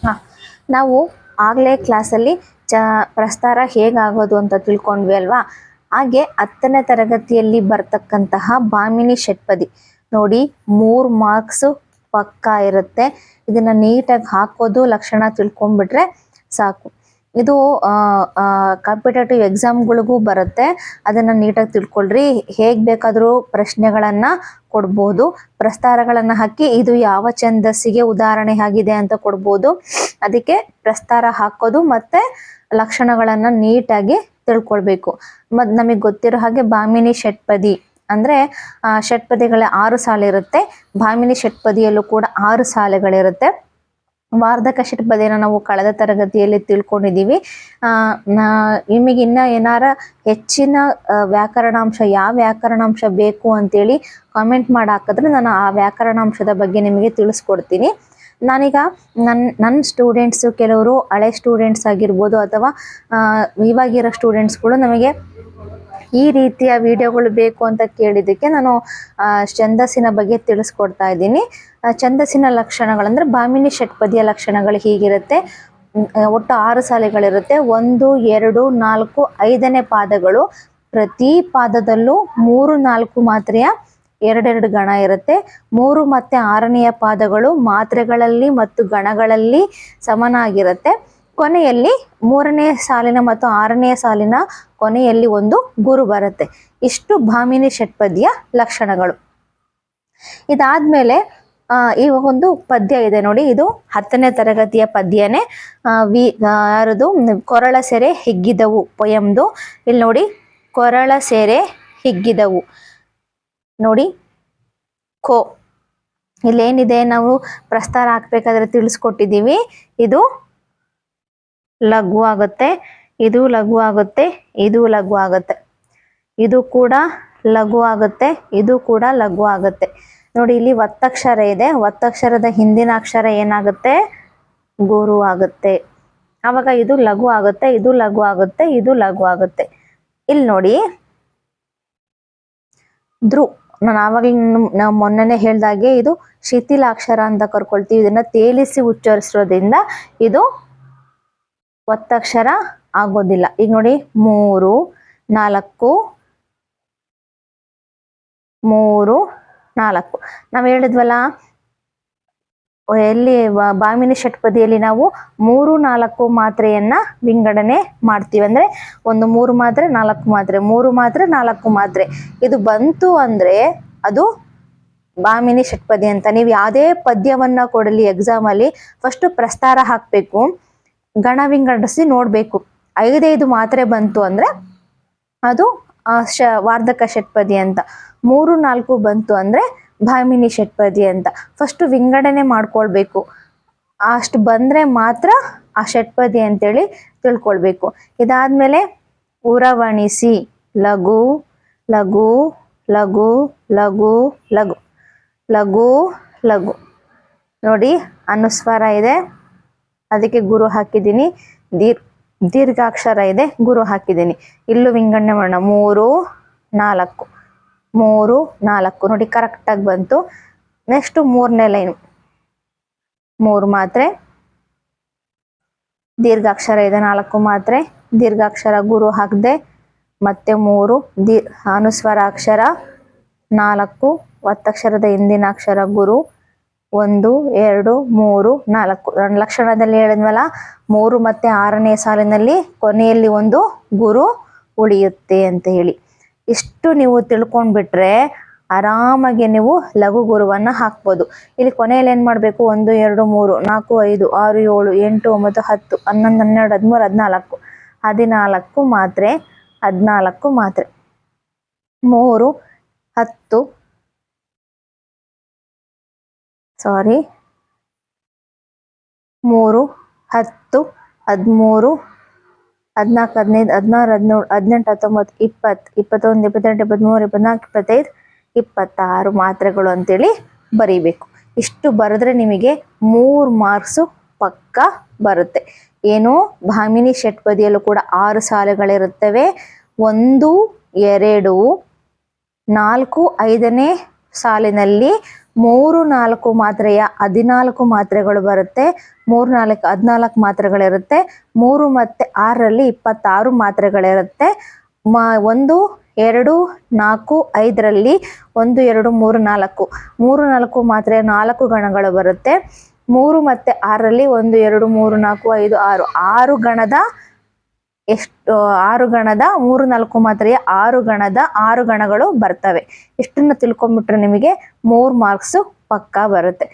ಹಾಂ, ನಾವು ಆಗಲೇ ಕ್ಲಾಸಲ್ಲಿ ಪ್ರಸ್ತಾರ ಹೇಗಾಗೋದು ಅಂತ ತಿಳ್ಕೊಂಡ್ವಿ ಅಲ್ವಾ. ಹಾಗೆ 10ನೇ ತರಗತಿಯಲ್ಲಿ ಬರ್ತಕ್ಕಂತಹ ಭಾಮಿನಿ ಷಟ್ಪದಿ ನೋಡಿ 3 ಮಾರ್ಕ್ಸು ಪಕ್ಕಾ ಇರುತ್ತೆ. ಇದನ್ನು ನೀಟಾಗಿ ಹಾಕೋದು ಲಕ್ಷಣ ತಿಳ್ಕೊಂಡ್ಬಿಟ್ರೆ ಸಾಕು. ಇದು ಕಾಂಪಿಟೇಟಿವ್ ಎಕ್ಸಾಮ್ಗಳಿಗೂ ಬರುತ್ತೆ. ಅದನ್ನು ನೀಟಾಗಿ ತಿಳ್ಕೊಳ್ರಿ. ಹೇಗೆ ಬೇಕಾದರೂ ಪ್ರಶ್ನೆಗಳನ್ನು ಕೊಡ್ಬೋದು. ಪ್ರಸ್ತಾರಗಳನ್ನು ಹಾಕಿ ಇದು ಯಾವ ಛಂದಸ್ಸಿಗೆ ಉದಾಹರಣೆ ಆಗಿದೆ ಅಂತ ಕೊಡ್ಬೋದು. ಅದಕ್ಕೆ ಪ್ರಸ್ತಾರ ಹಾಕೋದು ಮತ್ತು ಲಕ್ಷಣಗಳನ್ನು ನೀಟಾಗಿ ತಿಳ್ಕೊಳ್ಬೇಕು. ಮತ್ತು ನಮಗೆ ಗೊತ್ತಿರೋ ಹಾಗೆ ಭಾಮಿನಿ ಷಟ್ಪದಿ ಅಂದರೆ ಷಟ್ಪದಿಗಳ 6 ಸಾಲು ಇರುತ್ತೆ. ಭಾಮಿನಿ ಷಟ್ಪದಿಯಲ್ಲೂ ಕೂಡ 6 ಸಾಲುಗಳಿರುತ್ತೆ. ವಾರ್ಧಕ ಷಟ್ಪದಿಯನ್ನು ನಾವು ಕಳೆದ ತರಗತಿಯಲ್ಲಿ ತಿಳ್ಕೊಂಡಿದ್ದೀವಿ. ನಿಮಗೆ ಇನ್ನೂ ಏನಾರ ಹೆಚ್ಚಿನ ವ್ಯಾಕರಣಾಂಶ ಯಾವ ವ್ಯಾಕರಣಾಂಶ ಬೇಕು ಅಂತೇಳಿ ಕಾಮೆಂಟ್ ಮಾಡಿ ಹಾಕಿದ್ರೆ ನಾನು ಆ ವ್ಯಾಕರಣಾಂಶದ ಬಗ್ಗೆ ನಿಮಗೆ ತಿಳಿಸ್ಕೊಡ್ತೀನಿ. ನಾನೀಗ ನನ್ನ ಸ್ಟೂಡೆಂಟ್ಸು ಕೆಲವರು ಹಳೆ ಸ್ಟೂಡೆಂಟ್ಸ್ ಆಗಿರ್ಬೋದು ಅಥವಾ ಇವಾಗಿರೋ ಸ್ಟೂಡೆಂಟ್ಸ್ಗಳು ನಮಗೆ ಈ ರೀತಿಯ ವಿಡಿಯೋಗಳು ಬೇಕು ಅಂತ ಕೇಳಿದ್ದಕ್ಕೆ ನಾನು ಛಂದಸ್ಸಿನ ಬಗ್ಗೆ ತಿಳಿಸ್ಕೊಡ್ತಾ ಇದ್ದೀನಿ. ಛಂದಸ್ಸಿನ ಲಕ್ಷಣಗಳಂದರೆ ಭಾಮಿನಿ ಷಟ್ಪದಿಯ ಲಕ್ಷಣಗಳು ಹೀಗಿರುತ್ತೆ. ಒಟ್ಟು 6 ಸಾಲುಗಳಿರುತ್ತೆ. 1, 2, 4, 5ನೇ ಪಾದಗಳು. ಪ್ರತಿ ಪಾದದಲ್ಲೂ 3, 4 ಮಾತ್ರೆಯ 2 ಗಣ ಇರುತ್ತೆ. 3 ಮತ್ತು 6ನೆಯ ಪಾದಗಳು ಮಾತ್ರೆಗಳಲ್ಲಿ ಮತ್ತು ಗಣಗಳಲ್ಲಿ ಸಮನಾಗಿರುತ್ತೆ. ಕೊನೆಯಲ್ಲಿ 3ನೇ ಸಾಲಿನ ಮತ್ತು 6ನೇ ಸಾಲಿನ ಕೊನೆಯಲ್ಲಿ ಒಂದು ಗುರು ಬರುತ್ತೆ. ಇಷ್ಟು ಭಾಮಿನಿ ಷಟ್ಪದಿಯ ಲಕ್ಷಣಗಳು. ಇದಾದ್ಮೇಲೆ ಇವಾಗ ಒಂದು ಪದ್ಯ ಇದೆ ನೋಡಿ. ಇದು 10ನೇ ತರಗತಿಯ ಪದ್ಯನೇ. ಯಾರದು? ಕೊರಳ ಸೆರೆ ಹಿಗ್ಗಿದವು ಪೊಯಮ್ದು. ಇಲ್ಲಿ ನೋಡಿ, ಕೊರಳ ಸೆರೆ ಹಿಗ್ಗಿದವು ನೋಡಿ. ಕೋ ಇಲ್ಲೇನಿದೆ ನಾವು ಪ್ರಸ್ತಾರ ಹಾಕ್ಬೇಕಾದ್ರೆ ತಿಳಿಸ್ಕೊಟ್ಟಿದ್ದೀವಿ. ಇದು ಲಘು ಆಗುತ್ತೆ, ಇದು ಲಘು ಆಗುತ್ತೆ, ಇದು ಲಘು ಆಗುತ್ತೆ, ಇದು ಕೂಡ ಲಘು ಆಗುತ್ತೆ, ಇದು ಕೂಡ ಲಘು ಆಗುತ್ತೆ ನೋಡಿ. ಇಲ್ಲಿ ಒತ್ತಕ್ಷರ ಇದೆ. ಒತ್ತಕ್ಷರದ ಹಿಂದಿನ ಅಕ್ಷರ ಏನಾಗುತ್ತೆ? ಗುರು ಆಗುತ್ತೆ. ಆವಾಗ ಇದು ಲಘು ಆಗುತ್ತೆ, ಇದು ಲಘು ಆಗುತ್ತೆ, ಇದು ಲಘು ಆಗುತ್ತೆ. ಇಲ್ಲಿ ನೋಡಿ, ಧ್ರು ನಾನು ಆವಾಗಲೇ ಮೊನ್ನೆನೇ ಹೇಳ್ದಾಗೆ ಇದು ಶಿಥಿಲಾಕ್ಷರ ಅಂತ ಕರ್ಕೊಳ್ತೀವಿ. ಇದನ್ನ ತೇಲಿಸಿ ಉಚ್ಚರಿಸೋದ್ರಿಂದ ಇದು ಒತ್ತಕ್ಷರ ಆಗೋದಿಲ್ಲ. ಈಗ ನೋಡಿ, 3, 4, 3, 4 ನಾವು ಹೇಳಿದ್ವಲ್ಲ, ಎಲ್ಲಿ ಭಾಮಿನಿ ಷಟ್ಪದಿಯಲ್ಲಿ ನಾವು 3, 4 ಮಾತ್ರೆಯನ್ನ ವಿಂಗಡಣೆ ಮಾಡ್ತೀವಿ. ಅಂದ್ರೆ 1 3 ಮಾತ್ರೆ, 4 ಮಾತ್ರೆ, 3 ಮಾತ್ರೆ, 4 ಮಾತ್ರೆ. ಇದು ಬಂತು ಅಂದ್ರೆ ಅದು ಭಾಮಿನಿ ಷಟ್ಪದಿ ಅಂತ. ನೀವು ಯಾವುದೇ ಪದ್ಯವನ್ನ ಕೊಡಲಿ ಎಕ್ಸಾಮಲ್ಲಿ ಫಸ್ಟ್ ಪ್ರಸ್ತಾರ ಹಾಕಬೇಕು, ಗಣ ವಿಂಗಡಿಸಿ ನೋಡ್ಬೇಕು. 5 ಮಾತ್ರೆ ಬಂತು ಅಂದ್ರೆ ಅದು ವಾರ್ಧಕ ಷಟ್ಪದಿ ಅಂತ. 3 4 ಬಂತು ಅಂದ್ರೆ ಭಾಮಿನಿ ಷಟ್ಪದಿ ಅಂತ. ಫಸ್ಟ್ ವಿಂಗಡಣೆ ಮಾಡ್ಕೊಳ್ಬೇಕು. ಅಷ್ಟು ಬಂದ್ರೆ ಮಾತ್ರ ಆ ಷಟ್ಪದಿ ಅಂತೇಳಿ ತಿಳ್ಕೊಳ್ಬೇಕು. ಇದಾದ್ಮೇಲೆ ಉರವಣಿಸಿ ಲಘು ಲಘು ಲಘು ಲಘು ಲಘು ಲಘು ಲಘು ನೋಡಿ, ಅನುಸ್ವಾರ ಇದೆ ಅದಕ್ಕೆ ಗುರು ಹಾಕಿದ್ದೀನಿ. ದೀರ್ಘಾಕ್ಷರ ಇದೆ, ಗುರು ಹಾಕಿದ್ದೀನಿ. ಇಲ್ಲೂ ವಿಂಗಡಣೆ ಮಾಡೋಣ. 3 4 3 4 ನೋಡಿ, ಕರೆಕ್ಟಾಗಿ ಬಂತು. ನೆಕ್ಸ್ಟ್ 3ನೇ ಲೈನ್ 3 ಮಾತ್ರೆ, ದೀರ್ಘಾಕ್ಷರ ಇದೆ 4 ಮಾತ್ರೆ, ದೀರ್ಘಾಕ್ಷರ ಗುರು ಹಾಕದೆ, ಮತ್ತೆ 3 ಅನುಸ್ವರ ಅಕ್ಷರ 4, ಒತ್ತಕ್ಷರದ ಹಿಂದಿನ ಅಕ್ಷರ ಗುರು 1 2 3 4. ಲಕ್ಷಣದಲ್ಲಿ ಹೇಳಿದ್ವಲ್ಲ, 3 ಮತ್ತು 6ನೇ ಸಾಲಿನಲ್ಲಿ ಕೊನೆಯಲ್ಲಿ ಒಂದು ಗುರು ಉಳಿಯುತ್ತೆ ಅಂತ ಹೇಳಿ. ಇಷ್ಟು ನೀವು ತಿಳ್ಕೊಂಡ್ಬಿಟ್ರೆ ಆರಾಮಾಗಿ ನೀವು ಲಘು ಗುರುವನ್ನ ಹಾಕ್ಬೋದು. ಇಲ್ಲಿ ಕೊನೆಯಲ್ಲಿ ಏನ್ ಮಾಡ್ಬೇಕು? 1 2 3 4 5 6 7 8 9 10 11 12 13 14 ಮಾತ್ರೆ, 14 ಮಾತ್ರೆ, 3 10 ಸಾರಿ 3 10 13 14 15 16 17 18 19 20 21 22 23 24 25 26 ಮಾತ್ರೆಗಳು ಅಂತೇಳಿ ಬರೀಬೇಕು. ಇಷ್ಟು ಬರೆದ್ರೆ ನಿಮಗೆ 3 ಮಾರ್ಕ್ಸು ಪಕ್ಕ ಬರುತ್ತೆ. ಏನು, ಭಾಮಿನಿ ಷಟ್ಪದಿಯಲ್ಲೂ ಕೂಡ 6 ಸಾಲುಗಳಿರುತ್ತವೆ. 1 2 4 5ನೇ ಸಾಲಿನಲ್ಲಿ 3 4 ಮಾತ್ರೆಯ 14 ಮಾತ್ರೆಗಳು ಬರುತ್ತೆ. 3 4 14 ಮಾತ್ರೆಗಳಿರುತ್ತೆ. 3 ಮತ್ತೆ 6ರಲ್ಲಿ 26 ಮಾತ್ರೆಗಳಿರುತ್ತೆ. 1 2 4 5ರಲ್ಲಿ 1 2 3 4 3 4 ಮಾತ್ರೆಯ 4 ಗಣಗಳು ಬರುತ್ತೆ. 3 ಮತ್ತೆ 6ರಲ್ಲಿ 1 2 3 4 5 6 6 ಗಣದ 3 4 ಮಾತ್ರೆಯ 6 ಗಣದ 6 ಗಣಗಳು ಬರ್ತವೆ. ಇಷ್ಟನ್ನ ತಿಳ್ಕೊಂಡ್ಬಿಟ್ರೆ ನಿಮಗೆ 3 ಮಾರ್ಕ್ಸ್ ಪಕ್ಕಾ ಬರುತ್ತೆ.